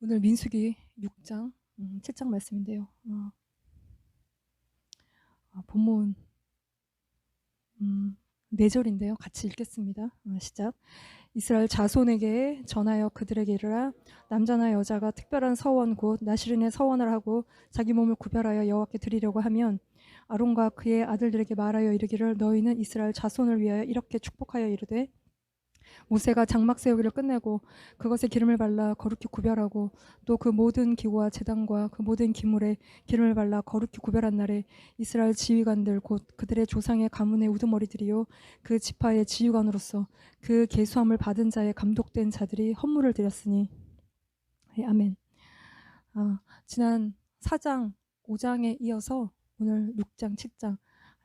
오늘 민수기 6장 7장 말씀인데요. 본문 4절인데요. 같이 읽겠습니다. 시작. 이스라엘 자손에게 전하여 그들에게 이르라. 남자나 여자가 특별한 서원 곧 나시린의 서원을 하고 자기 몸을 구별하여 여호와께 드리려고 하면 아론과 그의 아들들에게 말하여 이르기를 너희는 이스라엘 자손을 위하여 이렇게 축복하여 이르되 모세가 장막 세우기를 끝내고 그것에 기름을 발라 거룩히 구별하고 또 그 모든 기구와 제단과 그 모든 기물에 기름을 발라 거룩히 구별한 날에 이스라엘 지휘관들 곧 그들의 조상의 가문의 우두머리들이요 그 지파의 지휘관으로서 그 계수함을 받은 자의 감독된 자들이 헌물을 드렸으니. 아멘. 지난 4장 5장에 이어서 오늘 6장 7장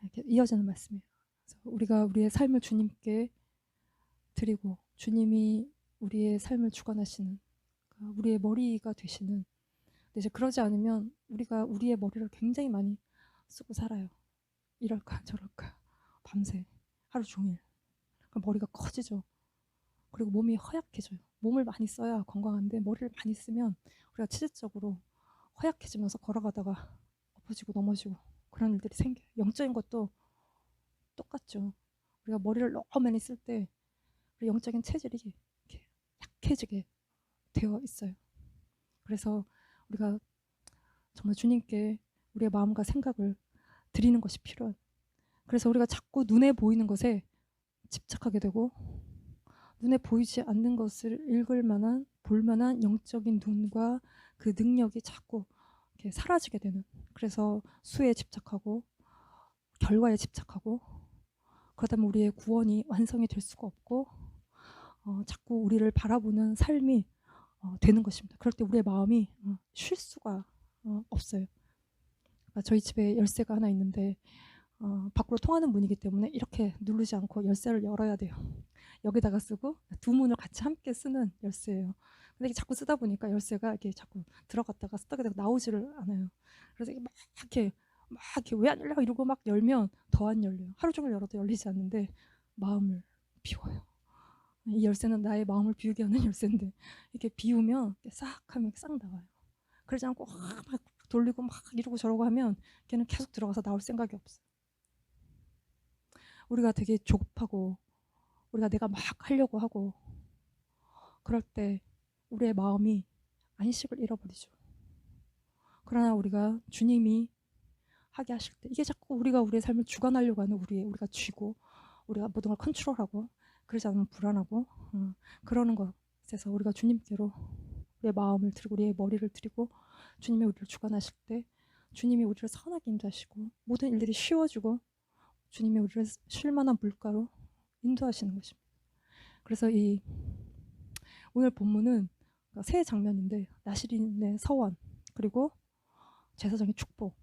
이렇게 이어지는 말씀이에요. 그래서 우리가 우리의 삶을 주님께 드리고 주님이 우리의 삶을 주관하시는, 우리의 머리가 되시는. 근데 이제 그러지 않으면 우리가 우리의 머리를 굉장히 많이 쓰고 살아요. 이럴까 저럴까 밤새 하루 종일. 그럼 머리가 커지죠. 그리고 몸이 허약해져요. 몸을 많이 써야 건강한데 머리를 많이 쓰면 우리가 체질적으로 허약해지면서 걸어가다가 엎어지고 넘어지고 그런 일들이 생겨요. 영적인 것도 똑같죠. 우리가 머리를 너무 많이 쓸 때 영적인 체질이 이렇게 약해지게 되어 있어요. 그래서 우리가 정말 주님께 우리의 마음과 생각을 드리는 것이 필요한. 그래서 우리가 자꾸 눈에 보이는 것에 집착하게 되고 눈에 보이지 않는 것을 읽을 만한, 볼 만한 영적인 눈과 그 능력이 자꾸 이렇게 사라지게 되는. 그래서 수에 집착하고 결과에 집착하고 그러다 보면 우리의 구원이 완성이 될 수가 없고 자꾸 우리를 바라보는 삶이 되는 것입니다. 그럴 때 우리의 마음이 쉴 수가 없어요. 저희 집에 열쇠가 하나 있는데 밖으로 통하는 문이기 때문에 이렇게 누르지 않고 열쇠를 열어야 돼요. 여기다가 쓰고 두 문을 같이 함께 쓰는 열쇠예요. 근데 이게 자꾸 쓰다 보니까 열쇠가 이렇게 자꾸 들어갔다가 쓰다가 나오지를 않아요. 그래서 이게 막 이렇게 왜 안 열려 이러고 막 열면 더 안 열려요. 하루 종일 열어도 열리지 않는데 마음을 비워요. 이 열쇠는 나의 마음을 비우게 하는 열쇠인데 이렇게 비우면 이렇게 싹 하면 싹 나와요. 그러지 않고 막 돌리고 막 이러고 저러고 하면 걔는 계속 들어가서 나올 생각이 없어요. 우리가 되게 조급하고 우리가 내가 막 하려고 하고 그럴 때 우리의 마음이 안식을 잃어버리죠. 그러나 우리가 주님이 하게 하실 때 이게 자꾸 우리가 우리의 삶을 주관하려고 하는 우리가 쥐고 우리가 모든 걸 컨트롤하고 그러지 않으면 불안하고 그러는 것에서 우리가 주님께로 우리의 마음을 드리고 우리의 머리를 드리고 주님이 우리를 주관하실 때 주님이 우리를 선하게 인도하시고 모든 일들이 쉬워지고 주님이 우리를 쉴만한 물가로 인도하시는 것입니다. 그래서 이 오늘 본문은 세 장면인데 나시린의 서원 그리고 제사장의 축복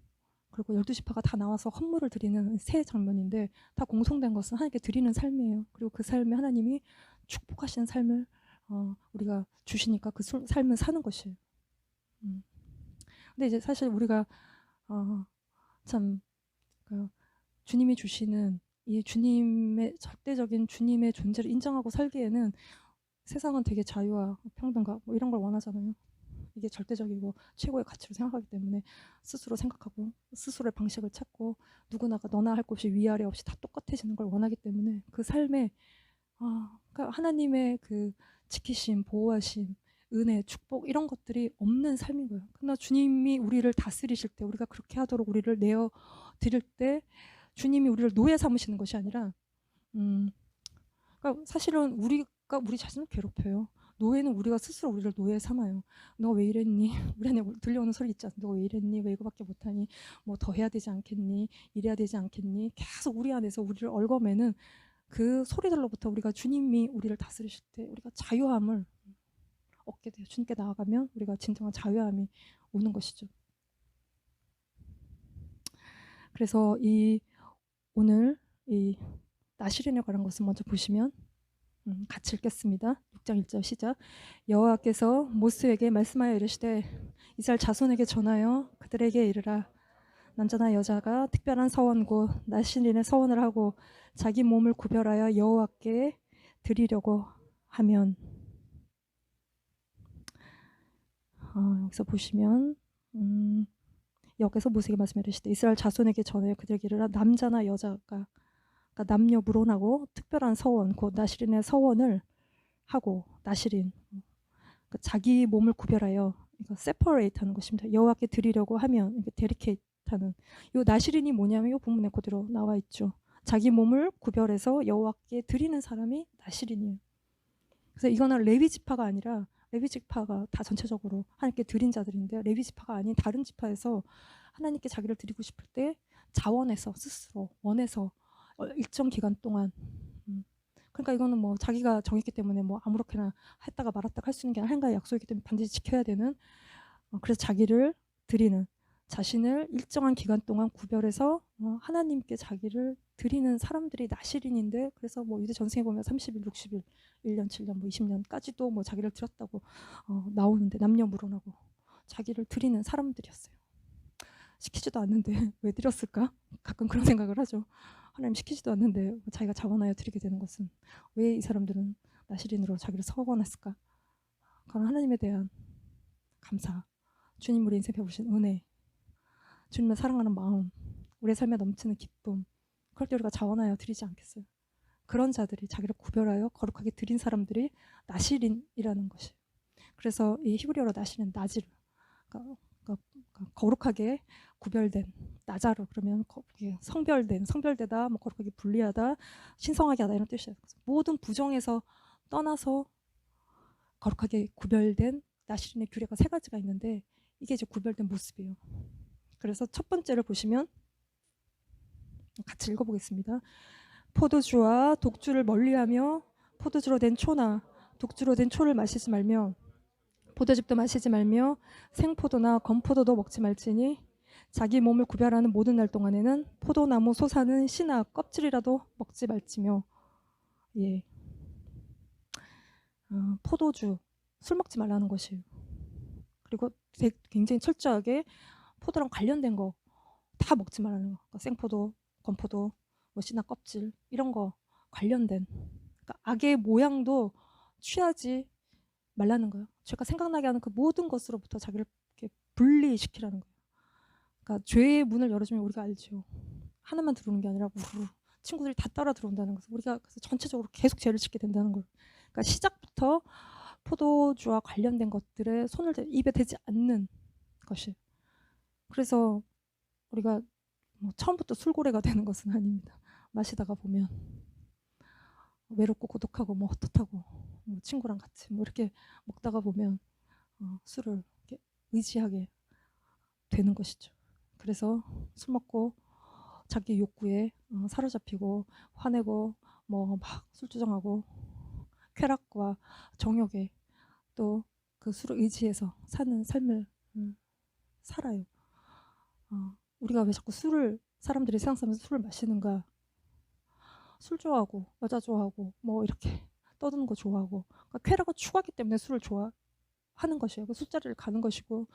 그리고 12지파가 다 나와서 헌물을 드리는 세 장면인데 다 공통된 것은 하나님께 드리는 삶이에요. 그리고 그 삶에 하나님이 축복하시는 삶을 우리가 주시니까 그 삶을 사는 것이에요. 근데 이제 사실 우리가 참 주님이 주시는 이 주님의 절대적인 주님의 존재를 인정하고 살기에는 세상은 되게 자유와 평등과 뭐 이런 걸 원하잖아요. 이게 절대적이고 최고의 가치로 생각하기 때문에 스스로 생각하고 스스로의 방식을 찾고 누구나가 너나 할 것이 위아래 없이 다 똑같아지는 걸 원하기 때문에 그 삶에 그러니까 하나님의 그 지키심, 보호하심, 은혜, 축복 이런 것들이 없는 삶인 거예요. 그러나 주님이 우리를 다스리실 때 우리가 그렇게 하도록 우리를 내어 드릴 때 주님이 우리를 노예 삼으시는 것이 아니라 그러니까 사실은 우리가 우리 자신을 괴롭혀요. 노예는 우리가 스스로 우리를 노예 삼아요. 너 왜 이랬니? 우리 안에 들려오는 소리 있잖아. 너 왜 이랬니? 왜 이거밖에 못하니? 뭐 더 해야 되지 않겠니? 이래야 되지 않겠니? 계속 우리 안에서 우리를 얽어매는 그 소리들로부터 우리가 주님이 우리를 다스리실 때 우리가 자유함을 얻게 돼요. 주님께 나아가면 우리가 진정한 자유함이 오는 것이죠. 그래서 오늘 이 나시린에 관한 것을 먼저 보시면 같이 읽겠습니다. 6장 1절 시작. 여호와께서 모세에게 말씀하여 이르시되 이스라엘 자손에게 전하여 그들에게 이르라. 남자나 여자가 특별한 서원 곧 나시린의 서원을 하고 자기 몸을 구별하여 여호와께 드리려고 하면 여기서 보시면 여기서 모세에게 말씀해 이르시되 이스라엘 자손에게 전하여 그들에게 이르라 남자나 여자가 그러니까 남녀무론하고 특별한 서원 곧 나시린의 서원을 하고 나시린 그러니까 자기 몸을 구별하여 이거 separate 하는 것입니다. 여호와께 드리려고 하면 이게 dedicate 하는 요 나시린이 뭐냐면 요 본문에 그대로 나와 있죠. 자기 몸을 구별해서 여호와께 드리는 사람이 나시린이에요. 그래서 이거는 레위 지파가 아니라 레위 지파가 다 전체적으로 하나님께 드린 자들인데 레위 지파가 아닌 다른 지파에서 하나님께 자기를 드리고 싶을 때 자원해서 스스로 원해서 일정 기간 동안 그러니까 이거는 뭐 자기가 정했기 때문에 뭐 아무렇게나 했다가 말았다가 할 수 있는 게 아니라 하나님과의 약속이기 때문에 반드시 지켜야 되는 그래서 자기를 드리는 자신을 일정한 기간 동안 구별해서 하나님께 자기를 드리는 사람들이 나시린인데 그래서 뭐 유대 전승에 보면 30일, 60일, 1년, 7년, 뭐 20년까지도 뭐 자기를 드렸다고 나오는데 남녀무론하고 자기를 드리는 사람들이었어요. 시키지도 않는데 왜 드렸을까? 가끔 그런 생각을 하죠. 하나님 시키지도 않는데 자기가 자원하여 드리게 되는 것은 왜 이 사람들은 나시린으로 자기를 서원했을까? 그건 하나님에 대한 감사, 주님 우리 인생에 베푸신 은혜, 주님을 사랑하는 마음, 우리의 삶에 넘치는 기쁨 그럴 때 우리가 자원하여 드리지 않겠어요? 그런 자들이 자기를 구별하여 거룩하게 드린 사람들이 나시린이라는 것이 그래서 이 히브리어로 나시린 나지르 그러니까 거룩하게 구별된 나자르 그러면 성별된 성별되다 뭐 거룩하게 분리하다 신성하게 하다 이런 뜻이에요. 모든 부정에서 떠나서 거룩하게 구별된 나시린의 규례가 세 가지가 있는데 이게 이제 구별된 모습이에요. 그래서 첫 번째를 보시면 같이 읽어보겠습니다. 포도주와 독주를 멀리하며 포도주로 된 초나 독주로 된 초를 마시지 말며 포도즙도 마시지 말며 생포도나 건포도도 먹지 말지니 자기 몸을 구별하는 모든 날 동안에는 포도나무 솟아는 씨나 껍질이라도 먹지 말지며 예. 포도주 술 먹지 말라는 것이에요. 그리고 굉장히 철저하게 포도랑 관련된 거 다 먹지 말라는 거. 그러니까 생포도, 건포도, 뭐 씨나 껍질 이런 거 관련된 그러니까 악의 모양도 취하지 말라는 거예요. 제가 생각나게 하는 그 모든 것으로부터 자기를 이렇게 분리시키라는 거예요. 그러니까 죄의 문을 열어주면 우리가 알죠. 하나만 들어오는 게 아니라 친구들이 다 따라 들어온다는 것을 우리가 그래서 전체적으로 계속 죄를 짓게 된다는 걸. 그러니까 시작부터 포도주와 관련된 것들에 손을 입에 대지 않는 것이. 그래서 우리가 뭐 처음부터 술고래가 되는 것은 아닙니다. 마시다가 보면 외롭고 고독하고 뭐 헛헛하고 뭐 친구랑 같이 뭐 이렇게 먹다가 보면 술을 이렇게 의지하게 되는 것이죠. 그래서 술 먹고 자기 욕구에 사로잡히고 화내고 뭐 막 술주정하고 쾌락과 정욕에 또 그 술을 의지해서 사는 삶을 살아요. 우리가 왜 자꾸 사람들이 세상 사람에서 술을 마시는가? 술 좋아하고 여자 좋아하고 뭐 이렇게 떠드는 거 좋아하고 그러니까 쾌락을 추구하기 때문에 술을 좋아하는 것이에요. 그 술자리를 가는 것이고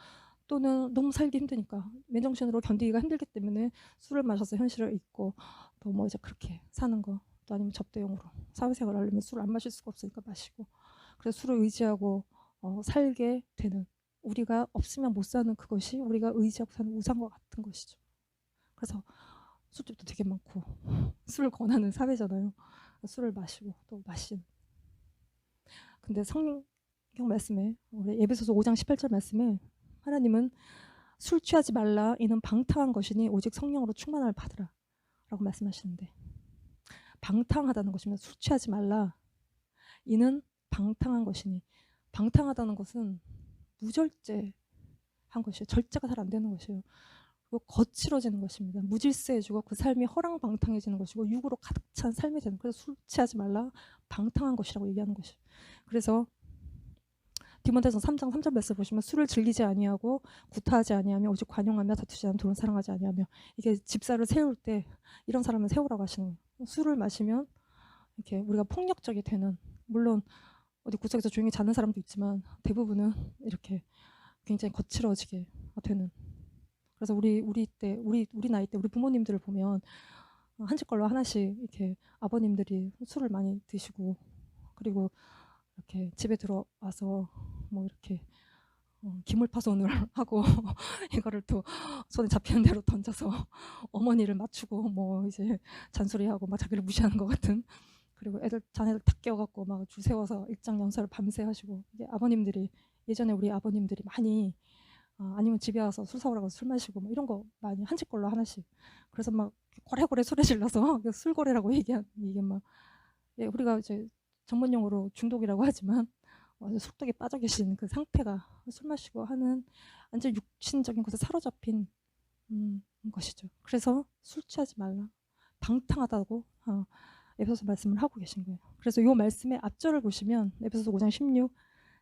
또는 너무 살기 힘드니까 맨정신으로 견디기가 힘들기 때문에 술을 마셔서 현실을 잊고 또 뭐 이제 그렇게 사는 거 또 아니면 접대용으로 사회생활을 하려면 술을 안 마실 수가 없으니까 마시고 그래서 술을 의지하고 살게 되는 우리가 없으면 못 사는 그것이 우리가 의지하고 사는 우상과 같은 것이죠. 그래서 술집도 되게 많고 술을 권하는 사회잖아요. 술을 마시고 또 마시는. 근데 성경 말씀에 우리 에베소서 5장 18절 말씀에 하나님은 술 취하지 말라 이는 방탕한 것이니 오직 성령으로 충만함을 받으라 라고 말씀하시는데 방탕하다는 것이면 술 취하지 말라 이는 방탕한 것이니 방탕하다는 것은 무절제한 것이에요. 절제가 잘 안 되는 것이에요. 그리고 거칠어지는 것입니다. 무질서해지고 그 삶이 허랑방탕해지는 것이고 육으로 가득 찬 삶이 되는 그래서 술 취하지 말라 방탕한 것이라고 얘기하는 것이에요. 그래서 디모데서 3장 3절 말씀 보시면 술을 즐기지 아니하고 구타하지 아니하며 오직 관용하며 다투지 않으며 돈을 사랑하지 아니하며 이게 집사를 세울 때 이런 사람을 세우라고 하시는 거예요. 술을 마시면 이렇게 우리가 폭력적이 되는 물론 어디 구석에서 조용히 자는 사람도 있지만 대부분은 이렇게 굉장히 거칠어지게 되는 그래서 우리 나이 때 우리 부모님들을 보면 한 집걸로 하나씩 이렇게 아버님들이 술을 많이 드시고 그리고 이렇게 집에 들어와서 뭐 이렇게 기물파손을 하고 이거를 또 손에 잡히는 대로 던져서 어머니를 맞추고 뭐 이제 잔소리하고 막 자기를 무시하는 것 같은. 그리고 자네들 다 깨워갖고 막 줄 세워서 일장 연설을 밤새 하시고. 이게 아버님들이 예전에 우리 아버님들이 많이 아니면 집에 와서 술 사오라고 술 마시고 뭐 이런 거 많이 한 치꼴로 하나씩. 그래서 막 고래고래 소리 질러서 술고래라고 얘기한 이게 막 예, 우리가 이제 전문용어로 중독이라고 하지만 속독에 빠져 계신 그 상태가 술 마시고 하는 완전 육신적인 것에 사로잡힌 것이죠. 그래서 술 취하지 말라. 방탕하다고 에베소서 말씀을 하고 계신 거예요. 그래서 이 말씀의 앞절을 보시면 에베소서 5장 16,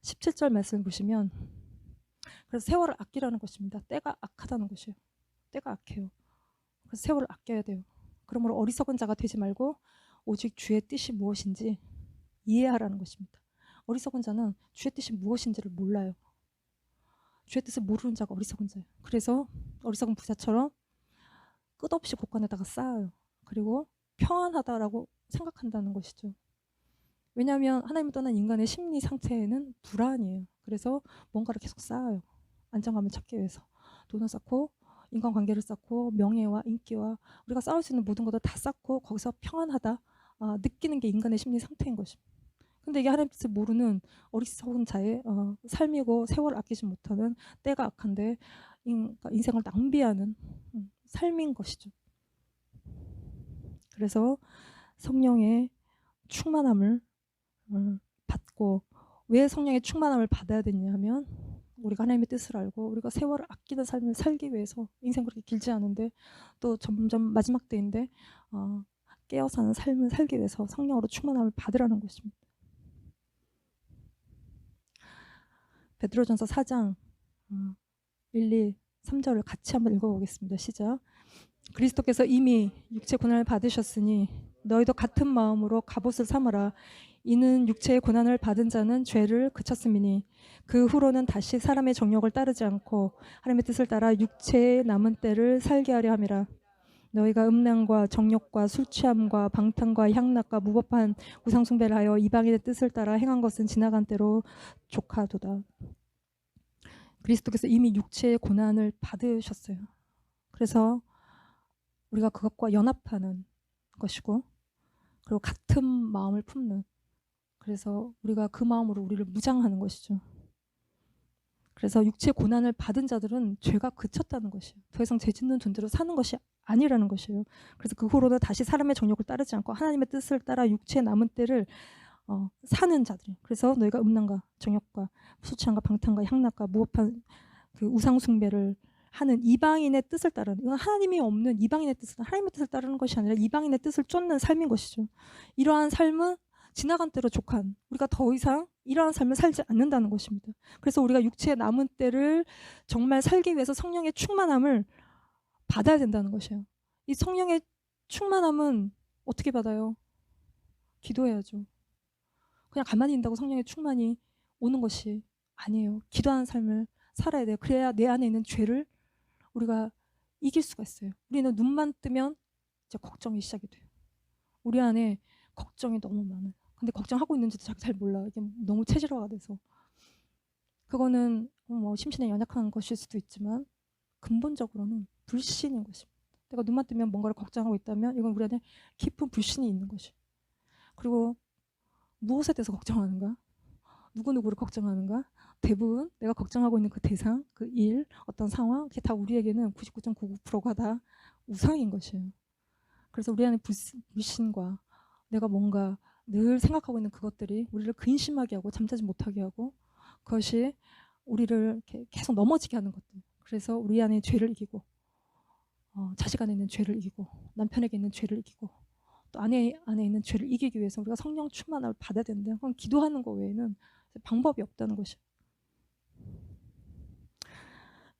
17절 말씀을 보시면 그래서 세월을 아끼라는 것입니다. 때가 악하다는 것이에요. 때가 악해요. 그래서 세월을 아껴야 돼요. 그러므로 어리석은 자가 되지 말고 오직 주의 뜻이 무엇인지 이해하라는 것입니다. 어리석은 자는 주의 뜻이 무엇인지를 몰라요. 주의 뜻을 모르는 자가 어리석은 자예요. 그래서 어리석은 부자처럼 끝없이 곳간에다가 쌓아요. 그리고 평안하다라고 생각한다는 것이죠. 왜냐하면 하나님을 떠난 인간의 심리 상태에는 불안이에요. 그래서 뭔가를 계속 쌓아요. 안정감을 찾기 위해서. 돈을 쌓고 인간관계를 쌓고 명예와 인기와 우리가 쌓을 수 있는 모든 것을 다 쌓고 거기서 평안하다 느끼는 게 인간의 심리 상태인 것입니다. 근데 이게 하나님 뜻을 모르는 어리석은 자의 삶이고 세월을 아끼지 못하는 때가 악한데 인생을 낭비하는 삶인 것이죠. 그래서 성령의 충만함을 받고 왜 성령의 충만함을 받아야 되냐 하면 우리가 하나님의 뜻을 알고 우리가 세월을 아끼는 삶을 살기 위해서 인생 그렇게 길지 않은데 또 점점 마지막 때인데 깨어 사는 삶을 살기 위해서 성령으로 충만함을 받으라는 것입니다. 베드로전서 4장 1, 2, 3절을 같이 한번 읽어보겠습니다. 시작. 그리스도께서 이미 육체 고난을 받으셨으니 너희도 같은 마음으로 갑옷을 삼으라. 이는 육체의 고난을 받은 자는 죄를 그쳤음이니 그 후로는 다시 사람의 정욕을 따르지 않고 하나님의 뜻을 따라 육체의 남은 때를 살게 하려 함이라. 너희가 음란과 정욕과 술취함과 방탕과 향락과 무법한 우상숭배를 하여 이방인의 뜻을 따라 행한 것은 지나간 때로 족하도다. 그리스도께서 이미 육체의 고난을 받으셨어요. 그래서 우리가 그것과 연합하는 것이고 그리고 같은 마음을 품는, 그래서 우리가 그 마음으로 우리를 무장하는 것이죠. 그래서 육체 고난을 받은 자들은 죄가 그쳤다는 것이에요. 더 이상 죄 짓는 존재로 사는 것이 아니라는 것이에요. 그래서 그 후로는 다시 사람의 정욕을 따르지 않고 하나님의 뜻을 따라 육체의 남은 때를 사는 자들. 그래서 너희가 음란과 정욕과 수치함과 방탕과 향락과 무법한 그 우상 숭배를 하는 이방인의 뜻을 따르는, 이건 하나님이 없는 이방인의 뜻을, 하나님의 뜻을 따르는 것이 아니라 이방인의 뜻을 쫓는 삶인 것이죠. 이러한 삶은 지나간 때로 족한, 우리가 더 이상 이러한 삶을 살지 않는다는 것입니다. 그래서 우리가 육체의 남은 때를 정말 살기 위해서 성령의 충만함을 받아야 된다는 것이에요. 이 성령의 충만함은 어떻게 받아요? 기도해야죠. 그냥 가만히 있다고 성령의 충만이 오는 것이 아니에요. 기도하는 삶을 살아야 돼요. 그래야 내 안에 있는 죄를 우리가 이길 수가 있어요. 우리는 눈만 뜨면 이제 걱정이 시작이 돼요. 우리 안에 걱정이 너무 많아요. 근데 걱정하고 있는지도 잘 몰라. 이게 너무 체질화가 돼서. 그거는 뭐 심신에 연약한 것일 수도 있지만 근본적으로는 불신인 것입니다. 내가 눈만 뜨면 뭔가를 걱정하고 있다면 이건 우리 안에 깊은 불신이 있는 것이에요. 그리고 무엇에 대해서 걱정하는가? 누구누구를 걱정하는가? 대부분 내가 걱정하고 있는 그 대상, 그 일, 어떤 상황, 그게 다 우리에게는 99.99%가 다 우상인 것이에요. 그래서 우리 안에 불신과 내가 뭔가 늘 생각하고 있는 그것들이 우리를 근심하게 하고 잠자지 못하게 하고 그것이 우리를 이렇게 계속 넘어지게 하는 것들. 그래서 우리 안에 죄를 이기고 자식 안에 있는 죄를 이기고 남편에게 있는 죄를 이기고 또 아내 안에 있는 죄를 이기기 위해서 우리가 성령 충만함을 받아야 되는데 그건 기도하는 것 외에는 방법이 없다는 것이에요.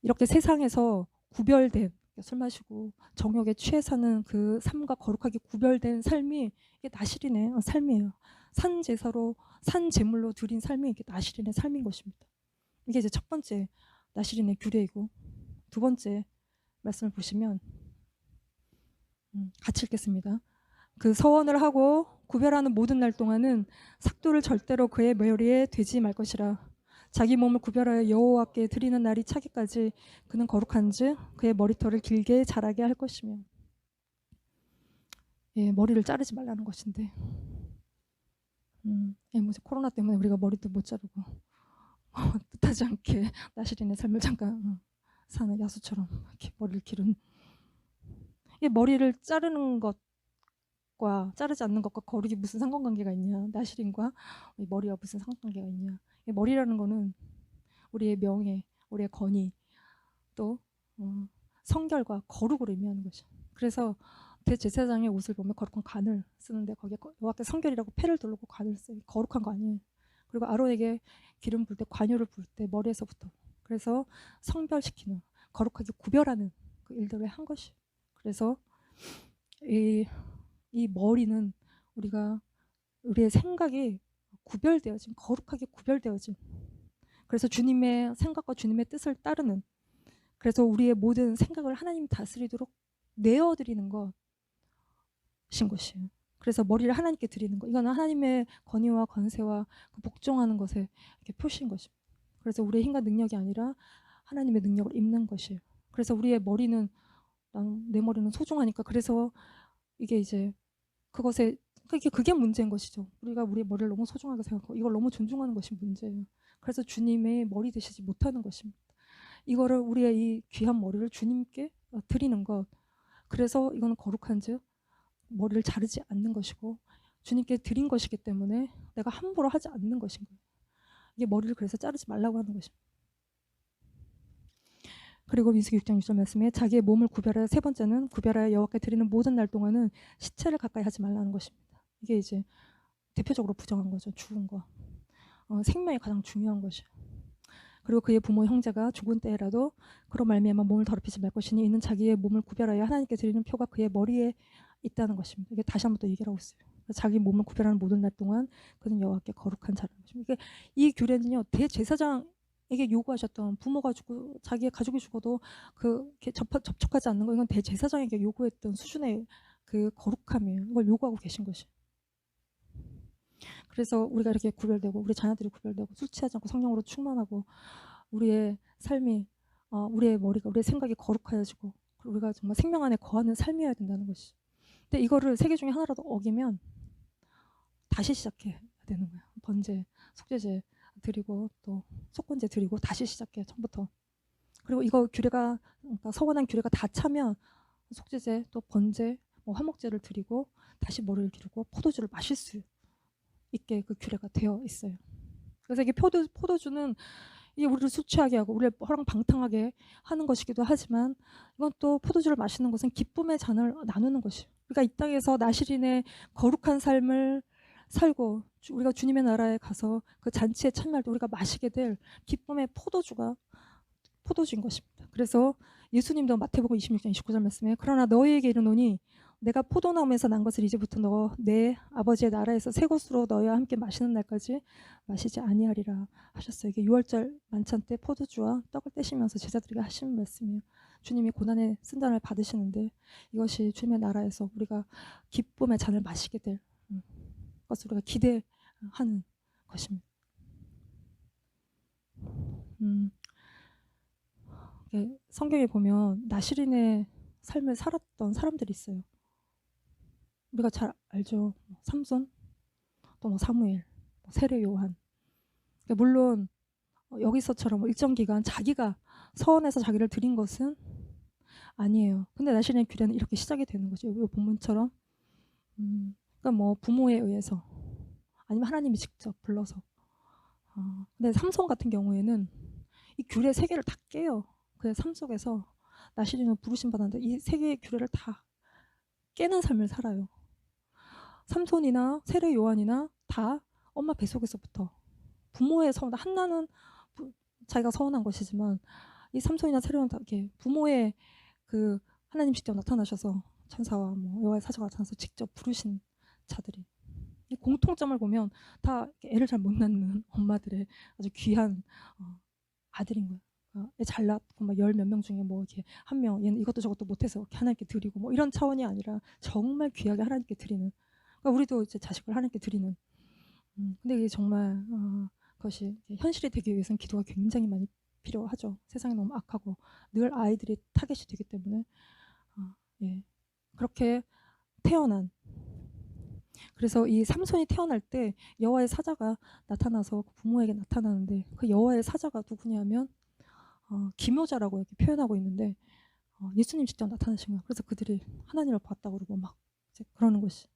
이렇게 세상에서 구별된, 술 마시고 정욕에 취해 사는 그 삶과 거룩하게 구별된 삶이 이게 나실인의 삶이에요. 산 제사로 산 제물로 드린 삶이 이게 나실인의 삶인 것입니다. 이게 이제 첫 번째 나실인의 규례이고, 두 번째 말씀을 보시면 같이 읽겠습니다. 그 서원을 하고 구별하는 모든 날 동안은 삭도를 절대로 그의 머리에 대지 말 것이라. 자기 몸을 구별하여 여호와께 드리는 날이 차기까지 그는 거룩한즉 그의 머리털을 길게 자라게 할 것이며. 예, 머리를 자르지 말라는 것인데, 예, 뭐 코로나 때문에 우리가 머리도 못 자르고 뜻하지 않게 나시린의 삶을 잠깐 사는 야수처럼 이렇게 머리를 기른. 이 머리를 자르는 것과 자르지 않는 것과 거룩이 무슨 상관관계가 있냐? 나시린과 이 머리와 무슨 상관관계가 있냐? 이 머리라는 거는 우리의 명예, 우리의 권위, 또 성결과 거룩을 의미하는 것이죠. 그래서 대제사장의 옷을 보면 거룩한 관을 쓰는데 거기에 여호와께 성결이라고 패를 두르고 관을 써요. 거룩한 거 아니에요. 그리고 아론에게 기름 부을 때 관유를 부을 때 머리에서부터, 그래서 성별시키는, 거룩하게 구별하는 그 일들을 한 것이. 그래서 이 머리는 우리의 생각이 구별되어진, 거룩하게 구별되어진, 그래서 주님의 생각과 주님의 뜻을 따르는, 그래서 우리의 모든 생각을 하나님이 다스리도록 내어드리는 것인 것이에요. 그래서 머리를 하나님께 드리는 것, 이거는 하나님의 권위와 권세와 그 복종하는 것에 이렇게 표시인 것입니다. 그래서 우리의 힘과 능력이 아니라 하나님의 능력을 입는 것이에요. 그래서 우리의 머리는, 내 머리는 소중하니까, 그래서 이게 이제 그게 문제인 것이죠. 우리가 우리의 머리를 너무 소중하게 생각하고 이걸 너무 존중하는 것이 문제예요. 그래서 주님의 머리 되시지 못하는 것입니다. 이거를, 우리의 이 귀한 머리를 주님께 드리는 것, 그래서 이거는 거룩한즉 머리를 자르지 않는 것이고 주님께 드린 것이기 때문에 내가 함부로 하지 않는 것인 거예요. 이게 머리를 그래서 자르지 말라고 하는 것입니다. 그리고 민수기 6장 6절 말씀에 자기의 몸을 구별하여, 세 번째는 구별하여 여호와께 드리는 모든 날 동안은 시체를 가까이 하지 말라는 것입니다. 이게 이제 대표적으로 부정한 거죠. 죽은 거. 생명이 가장 중요한 것이에요. 그리고 그의 부모 형제가 죽은 때라도 그로 말미암아 몸을 더럽히지 말 것이니 이는 자기의 몸을 구별하여 하나님께 드리는 표가 그의 머리에 있다는 것입니다. 이게 다시 한번 또 얘기를 하고 있어요. 자기 몸을 구별하는 모든 날 동안 그는 여호와께 거룩한 자라는 것입니다. 이 규례는요, 대제사장에게 요구하셨던, 부모가 죽고 자기의 가족이 죽어도 접촉하지 않는 거, 이건 대제사장에게 요구했던 수준의 그 거룩함이에요. 이걸 요구하고 계신 것이. 그래서 우리가 이렇게 구별되고, 우리 자녀들이 구별되고, 술 취하지 않고 성령으로 충만하고, 우리의 삶이, 우리의 머리가, 우리의 생각이 거룩하여지고, 우리가 정말 생명 안에 거하는 삶이어야 된다는 것이. 근데 이거를 세 개 중에 하나라도 어기면 다시 시작해야 되는 거예요. 번제, 속죄제 드리고 또 속건제 드리고 다시 시작해요. 처음부터. 그리고 이거 규례가, 그러니까 서원한 규례가 다 차면 속죄제, 또 번제, 화목제를 드리고 다시 머리를 기르고 포도주를 마실 수 있게 그 규례가 되어 있어요. 그래서 이게 포도주는 이게 우리를 술 취하게 하고 우리를 허랑방탕하게 하는 것이기도 하지만, 이건 또 포도주를 마시는 것은 기쁨의 잔을 나누는 것이에요. 우리가 이 땅에서 나시린의 거룩한 삶을 살고 우리가 주님의 나라에 가서 그 잔치에 참여할 때 우리가 마시게 될 기쁨의 포도주인 것입니다. 그래서 예수님도 마태복음 26장 29절 말씀에 그러나 너희에게 이르노니 내가 포도나무에서 난 것을 이제부터 내 아버지의 나라에서 새 것으로 너희와 함께 마시는 날까지 마시지 아니하리라 하셨어요. 이게 6월절 만찬 때 포도주와 떡을 떼시면서 제자들에게 하시는 말씀이에요. 주님이 고난의 쓴잔을 받으시는데 이것이 주님의 나라에서 우리가 기쁨의 잔을 마시게 될 것을 우리가 기대하는 것입니다. 성경에 보면 나시린의 삶을 살았던 사람들이 있어요. 우리가 잘 알죠. 삼손, 또 사무엘, 세례 요한. 물론 여기서처럼 일정 기간 자기가 서원해서 자기를 드린 것은 아니에요. 근데 나시린의 규례는 이렇게 시작이 되는 거죠. 이 본문처럼. 그러니까 부모에 의해서 아니면 하나님이 직접 불러서. 근데 삼손 같은 경우에는 이 규례 3개를 다 깨요. 그 삶 속에서 나시린은 부르심 받았는데 이 3개의 규례를 다 깨는 삶을 살아요. 삼손이나 세례 요한이나 다 엄마 뱃속에서부터 부모의 서원, 한나는 자기가 서원한 것이지만 이 삼손이나 세례 요한은 다 이렇게 부모의 그 하나님 직접 나타나셔서 천사와 여호와의 사자가 나타나서 직접 부르신 자들이, 이 공통점을 보면 다 애를 잘 못 낳는 엄마들의 아주 귀한 아들인 거예요. 애 잘 낳고 열 몇 명 중에 이렇게 한 명, 얘는 이것도 저것도 못해서 하나님께 드리고 이런 차원이 아니라 정말 귀하게 하나님께 드리는. 그러니까 우리도 이제 자식을 하나님께 드리는. 근데 이게 정말 것이 현실이 되기 위해서는 기도가 굉장히 많이 필요하죠. 세상이 너무 악하고 늘 아이들이 타겟이 되기 때문에 예. 그렇게 태어난, 그래서 이 삼손이 태어날 때 여호와의 사자가 나타나서 부모에게 나타나는데, 그 여호와의 사자가 누구냐면 기묘자라고 이렇게 표현하고 있는데 예수님 직접 나타나신 거예요. 그래서 그들이 하나님을 봤다고 그러고 막 이제 그러는 것이.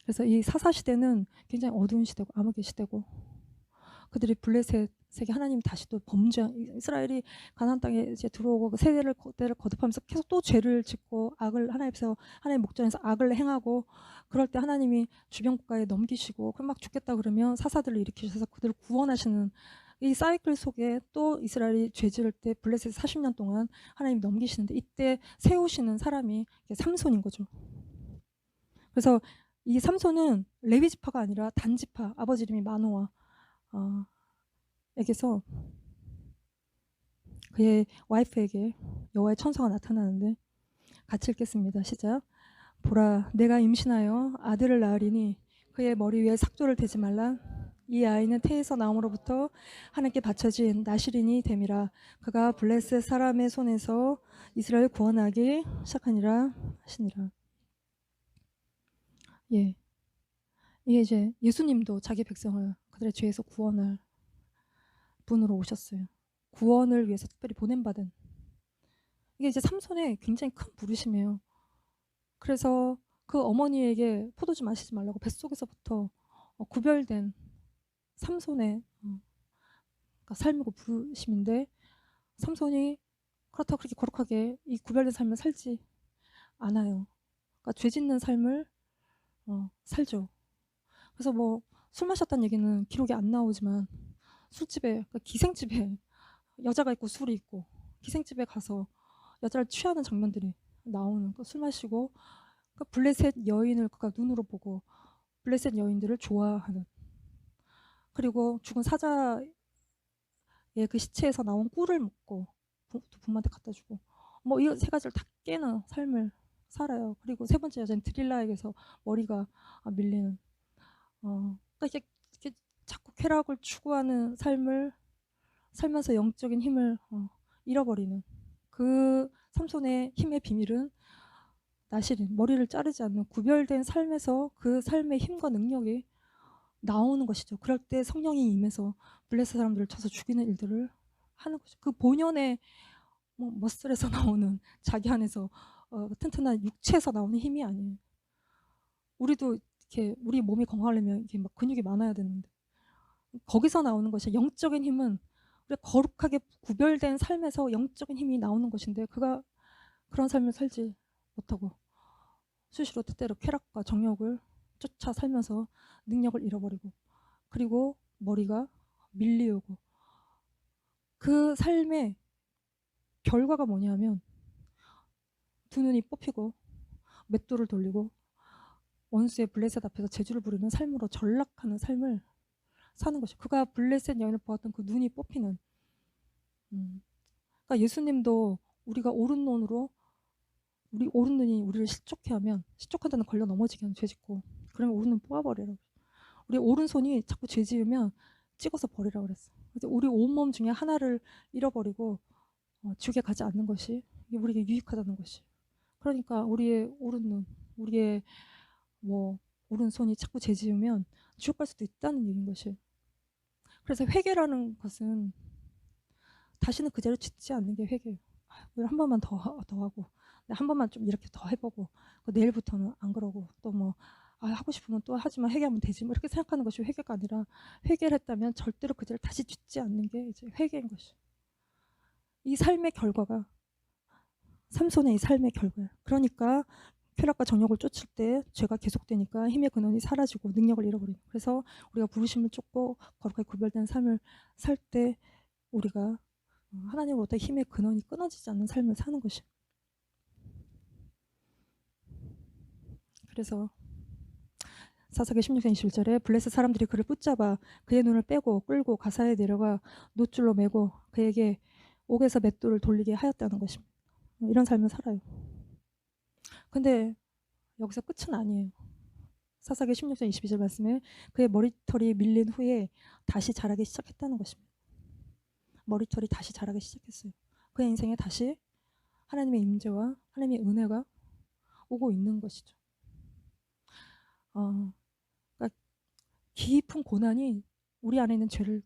그래서 이 사사 시대는 굉장히 어두운 시대고 암흑의 시대고, 그들이 블레셋에게 하나님 다시 또 이스라엘이 가나안 땅에 이제 들어오고 그 세대를 거듭하면서 계속 또 죄를 짓고 악을 하나님 목전에서 악을 행하고, 그럴 때 하나님이 주변 국가에 넘기시고 그럼 막 죽겠다 그러면 사사들을 일으키셔서 그들을 구원하시는 이 사이클 속에 또 이스라엘이 죄 지을 때 블레셋 40년 동안 하나님 넘기시는데, 이때 세우시는 사람이 삼손인 거죠. 그래서 이 삼손은 레위 지파가 아니라 단 지파, 아버지 이름이 마노아 에게서 그의 와이프에게 여호와의 천사가 나타나는데, 같이 읽겠습니다. 시작. 보라, 내가 임신하여 아들을 낳으리니 그의 머리 위에 삭도를 대지 말라. 이 아이는 태에서 나옴으로부터 하나님께 바쳐진 나실인이 됨이라. 그가 블레셋 사람의 손에서 이스라엘 구원하기 시작하니라 하시니라. 예, 이게 이제 예수님도 자기 백성을 그들의 죄에서 구원할 분으로 오셨어요. 구원을 위해서 특별히 보냄받은, 이게 이제 삼손의 굉장히 큰 부르심이에요. 그래서 그 어머니에게 포도주 마시지 말라고 뱃속에서부터 구별된 삼손의 그러니까 삶이고 부르심인데, 삼손이 그렇다고 그렇게 거룩하게 이 구별된 삶을 살지 않아요. 그러니까 죄 짓는 삶을 살죠. 그래서 뭐 술 마셨다는 얘기는 기록이 안 나오지만, 술집에, 그러니까 기생집에 여자가 있고 술이 있고 기생집에 가서 여자를 취하는 장면들이 나오는, 술 마시고 블레셋 여인을 그가 눈으로 보고 블레셋 여인들을 좋아하는, 그리고 죽은 사자의 그 시체에서 나온 꿀을 먹고 부모한테 갖다 주고, 뭐 이 세 가지를 다 깨는 삶을 살아요. 그리고 세 번째 여자는 드릴라에게서 머리가 밀리는, 그러니까 이렇게 자꾸 쾌락을 추구하는 삶을 살면서 영적인 힘을 잃어버리는, 그 삼손의 힘의 비밀은 나실인, 머리를 자르지 않는 구별된 삶에서 그 삶의 힘과 능력이 나오는 것이죠. 그럴 때 성령이 임해서 블레셋 사람들을 쳐서 죽이는 일들을 하는 거죠. 그 본연의 머슬에서 나오는 자기 안에서 튼튼한 육체에서 나오는 힘이 아니에요. 우리도 이렇게 우리 몸이 건강하려면 이렇게 막 근육이 많아야 되는데, 거기서 나오는 것이 영적인 힘은 우리가 거룩하게 구별된 삶에서 영적인 힘이 나오는 것인데, 그가 그런 삶을 살지 못하고 수시로 때때로 쾌락과 정욕을 쫓아 살면서 능력을 잃어버리고, 그리고 머리가 밀리우고, 그 삶의 결과가 뭐냐면 두 눈이 뽑히고 맷돌을 돌리고 원수의 블레셋 앞에서 제주를 부르는 삶으로 전락하는 삶을 사는 것이죠. 그가 블레셋 여인을 보았던 그 눈이 뽑히는, 그러니까 예수님도 우리가 옳은 눈으로, 우리 오른 눈이 우리를 실족해 하면, 실족한다는 걸려 넘어지게 하면 죄 짓고, 그러면 오른 눈 뽑아버리라고. 우리 오른손이 자꾸 죄 지으면 찍어서 버리라고 그랬어. 그래서 우리 온몸 중에 하나를 잃어버리고 지옥에 가지 않는 것이 우리에게 유익하다는 것이. 그러니까 우리의 오른 눈, 우리의 오른손이 자꾸 죄 지으면 지옥 갈 수도 있다는 얘기인 것이. 그래서 회개라는 것은 다시는 그 죄를 짓지 않는 게 회개예요. 한 번만 더 하고, 한 번만 좀 이렇게 더 해보고, 내일부터는 안 그러고, 또 하고 싶으면 또 하지만 회개하면 되지, 이렇게 생각하는 것이 회개가 아니라, 회개를 했다면 절대로 그 죄를 다시 짓지 않는 게 이제 회개인 것이. 이 삶의 결과가 삼손의 이 삶의 결과예요. 그러니까 쾌락과 정욕을 쫓을 때 죄가 계속되니까 힘의 근원이 사라지고 능력을 잃어버리는. 그래서 우리가 부르심을 쫓고 거룩하게 구별된 삶을 살 때 우리가 하나님으로부터 힘의 근원이 끊어지지 않는 삶을 사는 것이. 그래서 사사기 16장 21절에 블레셋 사람들이 그를 붙잡아 그의 눈을 빼고 끌고 가사에 내려가 노줄로 매고 그에게 옥에서 맷돌을 돌리게 하였다는 것입니다. 이런 삶을 살아요. 근데 여기서 끝은 아니에요. 사사기 16장 22절 말씀에 그의 머리털이 밀린 후에 다시 자라기 시작했다는 것입니다. 머리털이 다시 자라기 시작했어요. 그의 인생에 다시 하나님의 임재와 하나님의 은혜가 오고 있는 것이죠. 그러니까 깊은 고난이 우리 안에 있는 죄를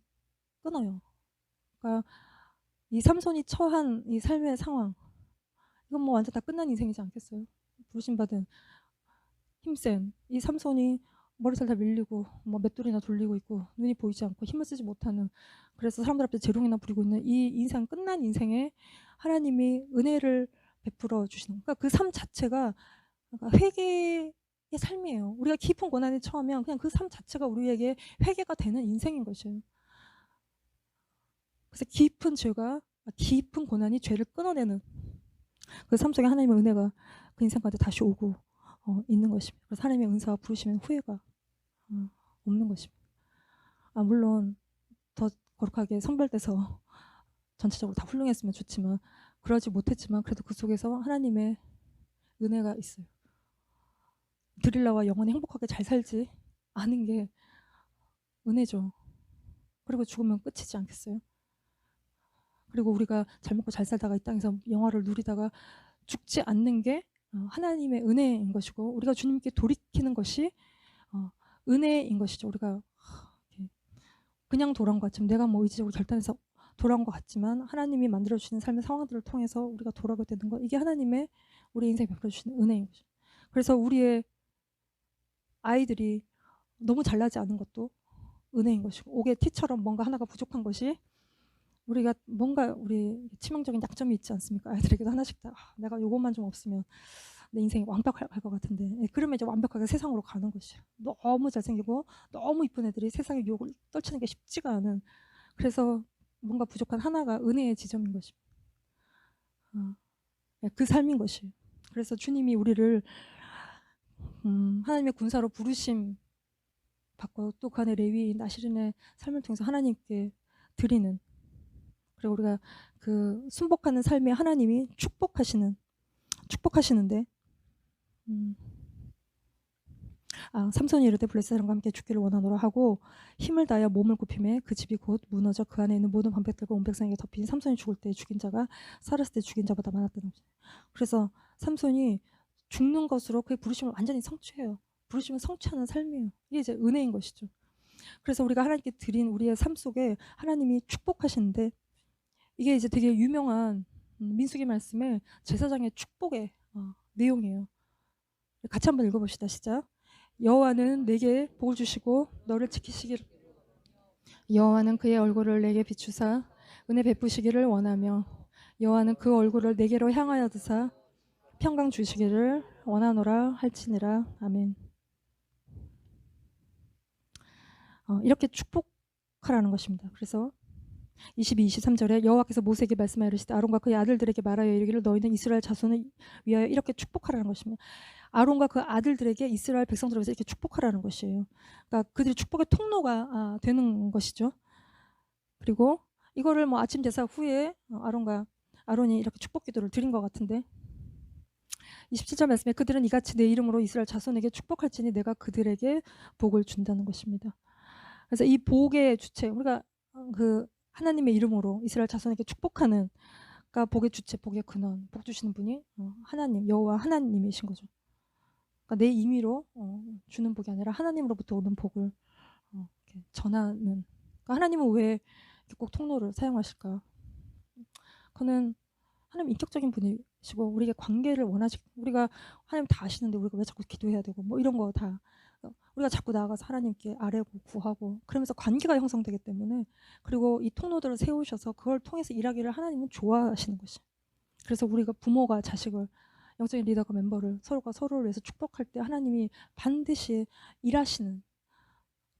끊어요. 그러니까 이 삼손이 처한 이 삶의 상황, 이건 뭐 완전 다 끝난 인생이지 않겠어요? 부르심받은 힘센 이 삼손이 머리살 다 밀리고 뭐 맷돌이나 돌리고 있고 눈이 보이지 않고 힘을 쓰지 못하는, 그래서 사람들 앞에 재롱이나 부리고 있는 이 인생, 끝난 인생에 하나님이 은혜를 베풀어 주시는, 그러니까 그 삶 자체가 그러니까 회개의 삶이에요. 우리가 깊은 고난에 처하면 그냥 그 삶 자체가 우리에게 회개가 되는 인생인 것이에요. 그래서 깊은 고난이 죄를 끊어내는 그 삶 속에 하나님의 은혜가 그 인생 가운데 다시 오고 있는 것입니다. 그래서 하나님의 은사와 부르시면 후회가 없는 것입니다. 물론 더 거룩하게 선별돼서 전체적으로 다 훌륭했으면 좋지만 그러지 못했지만 그래도 그 속에서 하나님의 은혜가 있어요. 드릴라와 영원히 행복하게 잘 살지 않은 게 은혜죠. 그리고 죽으면 끝이지 않겠어요? 그리고 우리가 잘 먹고 잘 살다가 이 땅에서 영화를 누리다가 죽지 않는 게 하나님의 은혜인 것이고, 우리가 주님께 돌이키는 것이 은혜인 것이죠. 우리가 그냥 돌아온 것 같지만, 내가 뭐 의지적으로 결단해서 돌아온 것 같지만 하나님이 만들어주시는 삶의 상황들을 통해서 우리가 돌아오게 되는 것, 이게 하나님의 우리 인생에 베풀어주시는 은혜인 거죠. 그래서 우리의 아이들이 너무 잘나지 않은 것도 은혜인 것이고, 옥의 티처럼 뭔가 하나가 부족한 것이, 우리가 뭔가 우리 치명적인 약점이 있지 않습니까? 아이들에게도 하나씩 다 내가 요것만 좀 없으면 내 인생이 완벽할 것 같은데, 그러면 이제 완벽하게 세상으로 가는 것이에요. 너무 잘생기고 너무 이쁜 애들이 세상의 유혹을 떨치는 게 쉽지가 않은, 그래서 뭔가 부족한 하나가 은혜의 지점인 것입니다. 그 삶인 것이에요. 그래서 주님이 우리를 하나님의 군사로 부르심 받고 또 그 안에 레위인 나시린의 삶을 통해서 하나님께 드리는, 그리고 우리가 그 순복하는 삶에 하나님이 축복하시는데 삼손이 이르되 블레셋 사람과 함께 죽기를 원하노라 하고 힘을 다하여 몸을 굽히매 그 집이 곧 무너져 그 안에 있는 모든 방백들과 온 백성에게 덮인, 삼손이 죽을 때 죽인 자가 살았을 때 죽인 자보다 많았다는 거죠. 그래서 삼손이 죽는 것으로 그의 부르심을 완전히 성취해요. 부르심을 성취하는 삶이에요. 이게 이제 은혜인 것이죠. 그래서 우리가 하나님께 드린 우리의 삶 속에 하나님이 축복하시는데, 이게 이제 되게 유명한 민수기 말씀의 제사장의 축복의 내용이에요. 같이 한번 읽어봅시다. 시작. 여호와는 내게 복을 주시고 너를 지키시기를, 여호와는 그의 얼굴을 내게 비추사 은혜 베푸시기를 원하며 여호와는 그 얼굴을 내게로 향하여 드사 평강 주시기를 원하노라 할지니라. 아멘. 이렇게 축복하라는 것입니다. 그래서 22, 23절에 여호와께서 모세에게 말씀하여 이르시되 아론과 그의 아들들에게 말하여 이르기를 너희는 이스라엘 자손을 위하여 이렇게 축복하라는 것입니다. 아론과 그 아들들에게 이스라엘 백성들에게 이렇게 축복하라는 것이에요. 그러니까 그들이 축복의 통로가 되는 것이죠. 그리고 이거를 뭐 아침 제사 후에 아론이 이렇게 축복 기도를 드린 것 같은데, 27절 말씀에 그들은 이같이 내 이름으로 이스라엘 자손에게 축복할지니 내가 그들에게 복을 준다는 것입니다. 그래서 이 복의 주체, 우리가 그 하나님의 이름으로 이스라엘 자손에게 축복하는, 그러니까 복의 주체, 복의 근원, 복 주시는 분이 하나님, 여호와 하나님이신 거죠. 그러니까 내 임의로 주는 복이 아니라 하나님으로부터 오는 복을 이렇게 전하는. 그러니까 하나님은 왜 꼭 통로를 사용하실까? 그는 하나님 인격적인 분이시고 우리에게 관계를 우리가 하나님 다 아시는데 우리가 왜 자꾸 기도해야 되고 뭐 이런 거 다 우리가 자꾸 나아가서 하나님께 아뢰고 구하고 그러면서 관계가 형성되기 때문에, 그리고 이 통로들을 세우셔서 그걸 통해서 일하기를 하나님은 좋아하시는 것이. 그래서 우리가 부모가 자식을, 영적인 리더가 멤버를 서로가 서로를 위해서 축복할 때 하나님이 반드시 일하시는,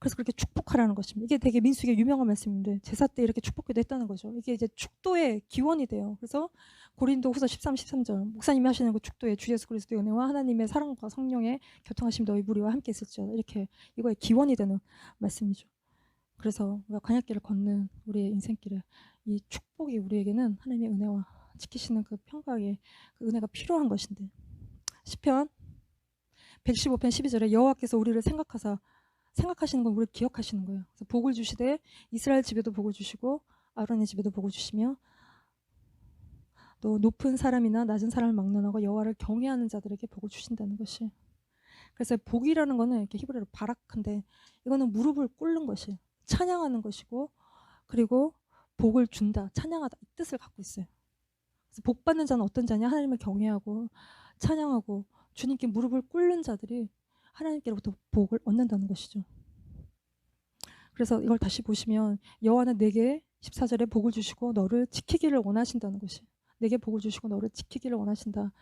그래서 그렇게 축복하라는 것입니다. 이게 되게 민수기의 유명한 말씀인데 제사 때 이렇게 축복기도 했다는 거죠. 이게 이제 축도의 기원이 돼요. 그래서 고린도후서 13, 13절 목사님이 하시는 그 축도의 주 예수 그리스도의 은혜와 하나님의 사랑과 성령의 교통하심 너희 무리와 함께 있을지어다, 이렇게 이거의 기원이 되는 말씀이죠. 그래서 우리가 광야길을 걷는 우리의 인생길에 이 축복이 우리에게는 하나님의 은혜와 지키시는 그 평강의 그 은혜가 필요한 것인데, 시편 115편 12절에 여호와께서 우리를 생각하시는 건 우리를 기억하시는 거예요. 그래서 복을 주시되 이스라엘 집에도 복을 주시고 아론의 집에도 복을 주시며 또 높은 사람이나 낮은 사람을 막론하고 여호와를 경외하는 자들에게 복을 주신다는 것이. 그래서 복이라는 거는 이렇게 히브리어로 바라크인데 이거는 무릎을 꿇는 것이 찬양하는 것이고 그리고 복을 준다, 찬양하다 이 뜻을 갖고 있어요. 그래서 복 받는 자는 어떤 자냐? 하나님을 경외하고 찬양하고 주님께 무릎을 꿇는 자들이 하나님께로부터 복을 얻는다는 것이죠. 그래서 이걸 다시 보시면 여호와는 내게 14절에 복을 주시고 너를 지키기를 원하신다는 것이. 내게 복을 주시고 너를 지키기를 원하신다.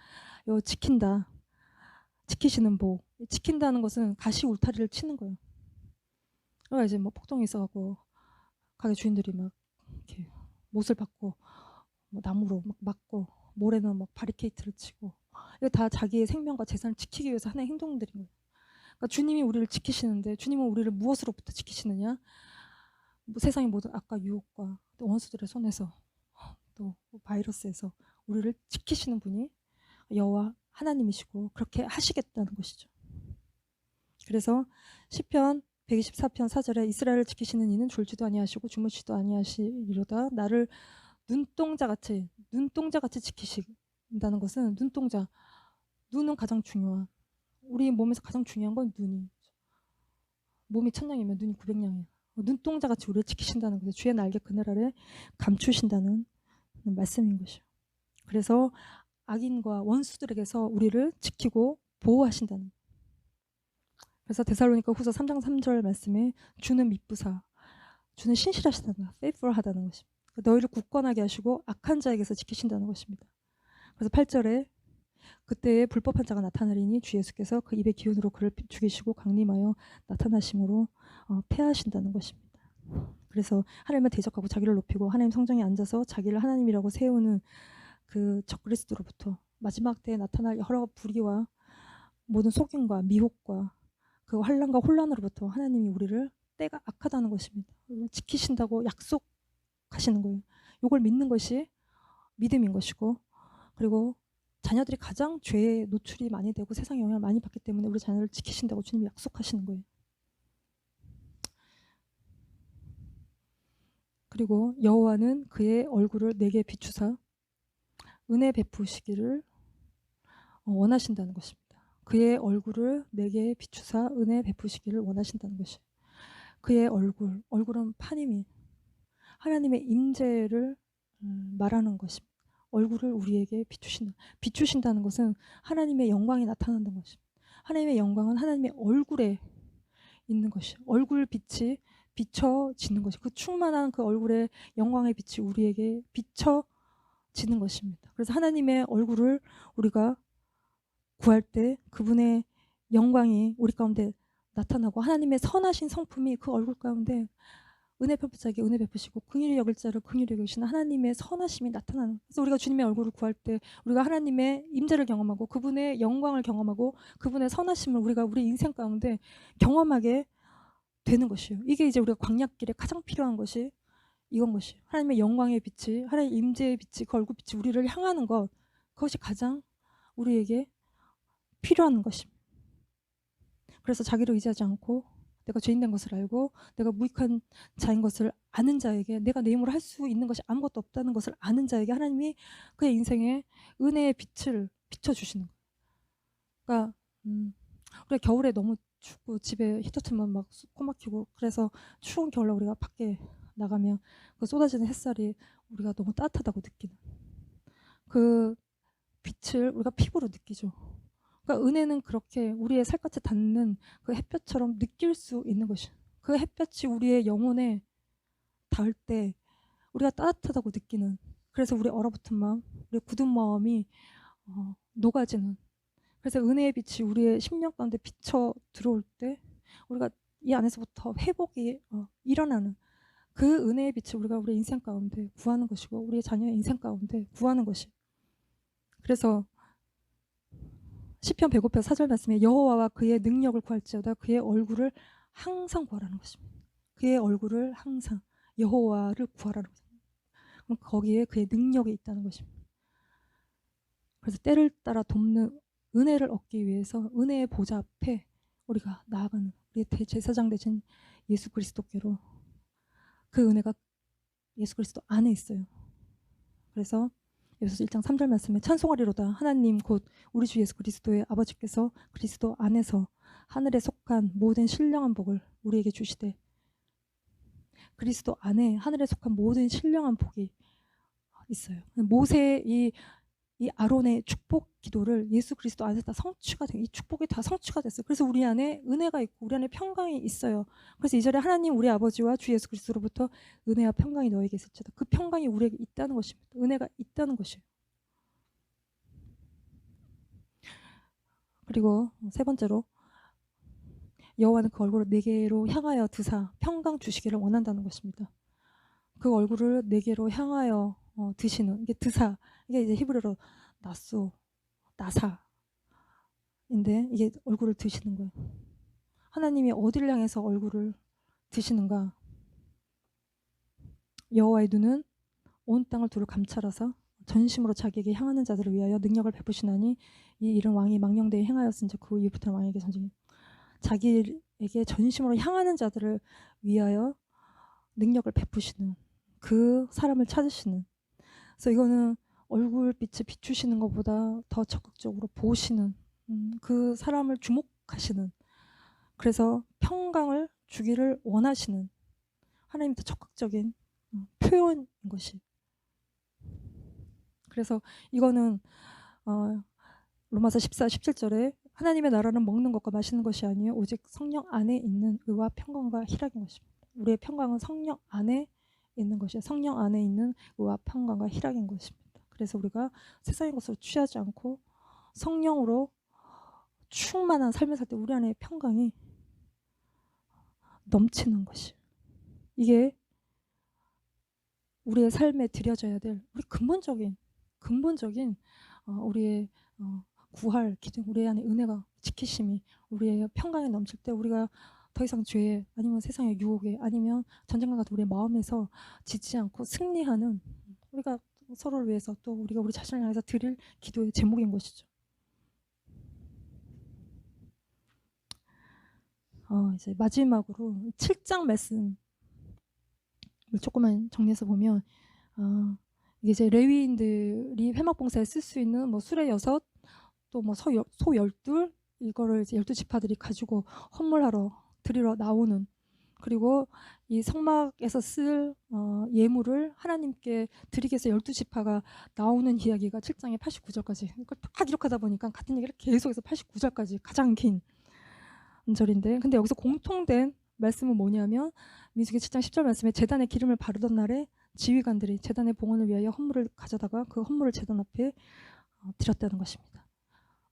요 지킨다. 지키시는 복. 지킨다는 것은 가시 울타리를 치는 거예요. 그러니까 이제 뭐 폭동이 있어갖고 가게 주인들이 막 이렇게 못을 박고 뭐 나무로 막 막고 모래는 막 바리케이트를 치고 이거 다 자기의 생명과 재산을 지키기 위해서 하는 행동들인 거예요. 그러니까 주님이 우리를 지키시는데 주님은 우리를 무엇으로부터 지키시느냐? 뭐 세상의 모든 악과 유혹과 또 원수들의 손에서 또 바이러스에서 우리를 지키시는 분이 여호와 하나님이시고 그렇게 하시겠다는 것이죠. 그래서 시편 124편 4절에 이스라엘을 지키시는 이는 졸지도 아니하시고 주무시도 아니하시리로다. 나를 눈동자같이 지키신다는 것은 눈동자, 눈은 가장 중요한 우리 몸에서 가장 중요한 건 눈이. 몸이 1000냥이면 눈이 900냥이에요. 눈동자같이 우리를 지키신다는 것이 주의 날개 그늘 아래 감추신다는 말씀인 것이요. 그래서 악인과 원수들에게서 우리를 지키고 보호하신다는. 그래서 데살로니가 후서 3장 3절 말씀에 주는 미쁘사, 주는 신실하시다는, faithful하다는 것입니다. 너희를 굳건하게 하시고 악한 자에게서 지키신다는 것입니다. 그래서 8절에 그때에 불법한 자가 나타나리니 주 예수께서 그 입의 기운으로 그를 죽이시고 강림하여 나타나심으로 패하신다는 것입니다. 그래서 하나님을 대적하고 자기를 높이고 하나님 성전에 앉아서 자기를 하나님이라고 세우는 그 적그리스도로부터 마지막 때에 나타날 여러 불의와 모든 속임과 미혹과 그 환난과 혼란으로부터 하나님이 우리를 때가 악하다는 것입니다. 지키신다고 약속하시는 거예요. 이걸 믿는 것이 믿음인 것이고 그리고 자녀들이 가장 죄에 노출이 많이 되고 세상에 영향을 많이 받기 때문에 우리 자녀를 지키신다고 주님이 약속하시는 거예요. 그리고 여호와는 그의 얼굴을 내게 비추사 은혜 베푸시기를 원하신다는 것입니다. 그의 얼굴을 내게 비추사 은혜 베푸시기를 원하신다는 것이. 그의 얼굴은 파님이 하나님의 임재를 말하는 것입니다. 얼굴을 우리에게 비추신다는 것은 하나님의 영광이 나타난다는 것입니다. 하나님의 영광은 하나님의 얼굴에 있는 것이. 얼굴 빛이 비춰지는 것이. 그 충만한 그 얼굴의 영광의 빛이 우리에게 비춰지는 것입니다. 그래서 하나님의 얼굴을 우리가 구할 때 그분의 영광이 우리 가운데 나타나고 하나님의 선하신 성품이 그 얼굴 가운데 은혜 베풀 자에게 은혜 베푸시고 긍휼히 여길 자를 긍휼히 여기시는 하나님의 선하심이 나타나는. 그래서 우리가 주님의 얼굴을 구할 때 우리가 하나님의 임재를 경험하고 그분의 영광을 경험하고 그분의 선하심을 우리가 우리 인생 가운데 경험하게 되는 것이에요. 이게 이제 우리가 광야길에 가장 필요한 것이 이건 것이에요. 하나님의 영광의 빛이, 하나님의 임재의 빛이, 그 얼굴 빛이 우리를 향하는 것, 그것이 가장 우리에게 필요한 것입니다. 그래서 자기를 의지하지 않고 내가 죄인된 것을 알고 내가 무익한 자인 것을 아는 자에게 내가 내 힘으로 할 수 있는 것이 아무것도 없다는 것을 아는 자에게 하나님이 그의 인생에 은혜의 빛을 비춰주시는 거예요. 그러니까 우리가 겨울에 너무 춥고 집에 히터 틀면 막 코막히고 그래서 추운 겨울에 우리가 밖에 나가면 그 쏟아지는 햇살이 우리가 너무 따뜻하다고 느끼는 그 빛을 우리가 피부로 느끼죠. 그러니까 은혜는 그렇게 우리의 살갗에 닿는 그 햇볕처럼 느낄 수 있는 것이. 그 햇볕이 우리의 영혼에 닿을 때 우리가 따뜻하다고 느끼는. 그래서 우리 얼어붙은 마음, 우리 굳은 마음이 녹아지는. 그래서 은혜의 빛이 우리의 심령 가운데 비쳐 들어올 때 우리가 이 안에서부터 회복이 일어나는 그 은혜의 빛을 우리가 우리 인생 가운데 구하는 것이고 우리의 자녀의 인생 가운데 구하는 것이. 그래서 시편 105편 4절 말씀에 여호와와 그의 능력을 구할지어다 그의 얼굴을 항상 구하라는 것입니다. 그의 얼굴을 항상 여호와를 구하라는 것입니다. 그럼 거기에 그의 능력이 있다는 것입니다. 그래서 때를 따라 돕는 은혜를 얻기 위해서 은혜의 보좌 앞에 우리가 나아가는 우리의 대제사장 되신 예수 그리스도께로 그 은혜가 예수 그리스도 안에 있어요. 그래서 에베소서 1장 3절 말씀에 찬송하리로다 하나님 곧 우리 주 예수 그리스도의 아버지께서 그리스도 안에서 하늘에 속한 모든 신령한 복을 우리에게 주시되 그리스도 안에 하늘에 속한 모든 신령한 복이 있어요. 모세의 이 아론의 축복 기도를 예수 그리스도 안에서 다 성취가 돼. 이 축복이 다 성취가 됐어요. 그래서 우리 안에 은혜가 있고 우리 안에 평강이 있어요. 그래서 2절에 하나님 우리 아버지와 주 예수 그리스도로부터 은혜와 평강이 너에게 있을지어다. 그 평강이 우리에게 있다는 것입니다. 은혜가 있다는 것이에요. 그리고 세 번째로 여호와는 그 얼굴을 내게로 향하여 드사 평강 주시기를 원한다는 것입니다. 그 얼굴을 내게로 향하여 드시는 이게 드사 이게 이제 히브리어로 나소 나사인데 이게 얼굴을 드시는 거예요. 하나님이 어디를 향해서 얼굴을 드시는가? 여호와의 눈은 온 땅을 두루 감찰하사 전심으로 자기에게 향하는 자들을 위하여 능력을 베푸시나니 이 일은 왕이 망령되이 행하였은즉 그 이후부터는 왕에게 전쟁이 자기에게 전심으로 향하는 자들을 위하여 능력을 베푸시는 그 사람을 찾으시는 그래서 이거는 얼굴빛을 비추시는 것보다 더 적극적으로 보시는 그 사람을 주목하시는 그래서 평강을 주기를 원하시는 하나님의 적극적인 표현인 것이 그래서 이거는 로마서 14, 17절에 하나님의 나라는 먹는 것과 마시는 것이 아니요 오직 성령 안에 있는 의와 평강과 희락인 것입니다. 우리의 평강은 성령 안에 있는 것이에요. 성령 안에 있는 의와 평강과 희락인 것입니다. 그래서 우리가 세상의 것으로 취하지 않고 성령으로 충만한 삶을 살 때 우리 안에 평강이 넘치는 것이 이게 우리의 삶에 드려져야 될 우리 근본적인 우리의 구할 기준 우리 안에 은혜가 지키심이 우리의 평강이 넘칠 때 우리가 더 이상 죄에 아니면 세상의 유혹에 아니면 전쟁과 같은 우리의 마음에서 지지 않고 승리하는 우리가 서로를 위해서 또 우리가 우리 자신을 향해서 드릴 기도의 제목인 것이죠. 이제 마지막으로 7장 말씀을 조금만 정리해서 보면 이게 이제 레위인들이 회막봉사에 쓸 수 있는 뭐 수레 6, 또 뭐 소 12 이거를 이제 12지파들이 가지고 헌물하러 드리러 나오는 그리고 이 성막에서 쓸 예물을 하나님께 드리기 위해서 12지파가 나오는 이야기가 7장의 89절까지 이걸 딱 기록하다 보니까 같은 얘기를 계속해서 89절까지 가장 긴 절인데 근데 여기서 공통된 말씀은 뭐냐면 민수기 7장 10절 말씀에 제단에 기름을 바르던 날에 지휘관들이 제단의 봉헌을 위하여 헌물을 가져다가 그 헌물을 제단 앞에 드렸다는 것입니다.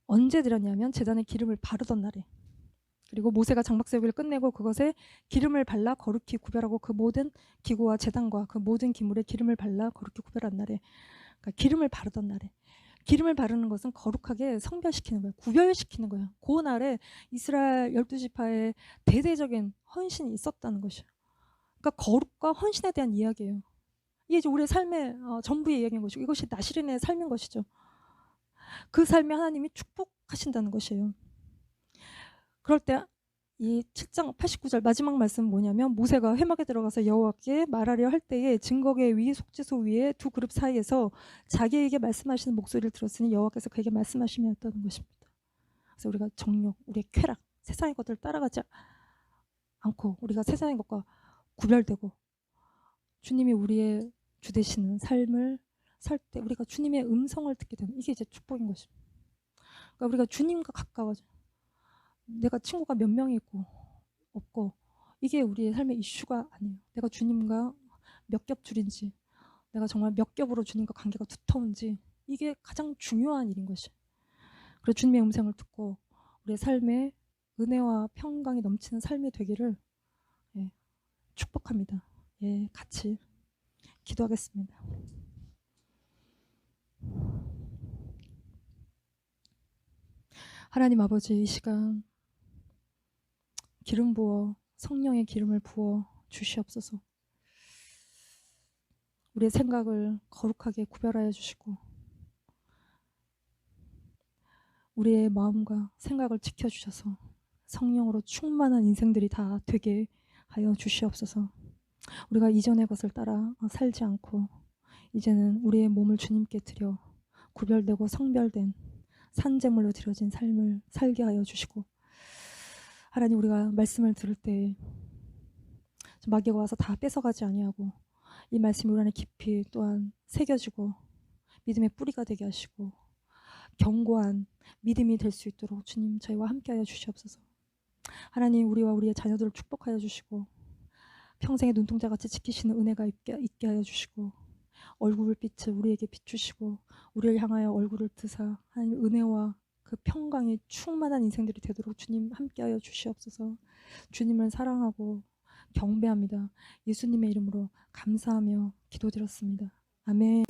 언제 드렸냐면 제단에 기름을 바르던 날에 그리고 모세가 장막세우기를 끝내고 그것에 기름을 발라 거룩히 구별하고 그 모든 기구와 제단과 그 모든 기물에 기름을 발라 거룩히 구별한 날에 그러니까 기름을 바르던 날에 기름을 바르는 것은 거룩하게 성별시키는 거예요. 구별시키는 거예요. 그 날에 이스라엘 12지파의 대대적인 헌신이 있었다는 것이에요. 그러니까 거룩과 헌신에 대한 이야기예요. 이게 이제 우리의 삶의 전부의 이야기인 것이고 이것이 나시린의 삶인 것이죠. 그 삶에 하나님이 축복하신다는 것이에요. 그럴 때 이 7장 89절 마지막 말씀은 뭐냐면 모세가 회막에 들어가서 여호와께 말하려 할 때에 증거계 위 속죄소 위에 두 그룹 사이에서 자기에게 말씀하시는 목소리를 들었으니 여호와께서 그에게 말씀하심이었다는 것입니다. 그래서 우리가 정욕, 우리의 쾌락, 세상의 것들을 따라가지 않고 우리가 세상의 것과 구별되고 주님이 우리의 주 되시는 삶을 살 때 우리가 주님의 음성을 듣게 되는 이게 이제 축복인 것입니다. 그러니까 우리가 주님과 가까워져 내가 친구가 몇 명이 있고 없고 이게 우리의 삶의 이슈가 아니에요. 내가 주님과 몇 겹 줄인지 내가 정말 몇 겹으로 주님과 관계가 두터운지 이게 가장 중요한 일인 것이. 그래서 주님의 음성을 듣고 우리의 삶에 은혜와 평강이 넘치는 삶이 되기를 축복합니다. 같이 기도하겠습니다. 하나님 아버지 이 시간 기름 부어 성령의 기름을 부어 주시옵소서. 우리의 생각을 거룩하게 구별하여 주시고 우리의 마음과 생각을 지켜주셔서 성령으로 충만한 인생들이 다 되게 하여 주시옵소서. 우리가 이전의 것을 따라 살지 않고 이제는 우리의 몸을 주님께 드려 구별되고 성별된 산제물로 드려진 삶을 살게 하여 주시고, 하나님, 우리가 말씀을 들을 때 마귀가 와서 다 뺏어가지 아니하고 이 말씀이 우리 안에 깊이 또한 새겨지고 믿음의 뿌리가 되게 하시고 견고한 믿음이 될 수 있도록 주님 저희와 함께하여 주시옵소서. 하나님, 우리와 우리의 자녀들을 축복하여 주시고 평생의 눈동자같이 지키시는 은혜가 있게 하여 주시고 얼굴빛을 우리에게 비추시고 우리를 향하여 얼굴을 드사 하나님 은혜와 그 평강이 충만한 인생들이 되도록 주님 함께하여 주시옵소서. 주님을 사랑하고 경배합니다. 예수님의 이름으로 감사하며 기도드렸습니다. 아멘.